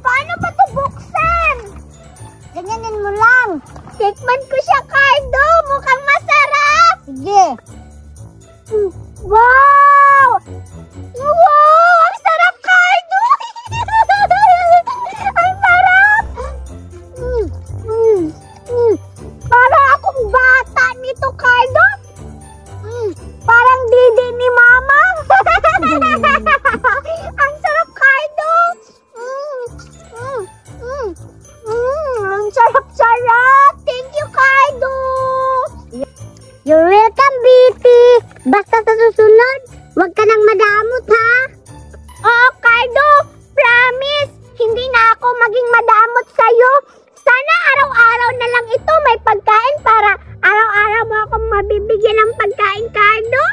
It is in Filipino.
Paano ba ito buksan? Ganyanin mo lang. Tikman ko siya, Cardo. Mukhang masarap. Sige. Wow! Wow! Ang sarap, Cardo! Ang sarap! Para akong bata nito, Cardo. Parang didi ni Mama. Ang sarap, Cardo. Ang sarap-sarap. Thank you, Cardo. You're welcome, Biti. Basta sa susunod, huwag ka nang madamot, ha? Oo, Cardo. Promise, hindi na ako maging madamot sa'yo. Sana araw-araw na lang ito may pagkain para araw-araw mo akong mabibigyan ng pagkain, Cardo.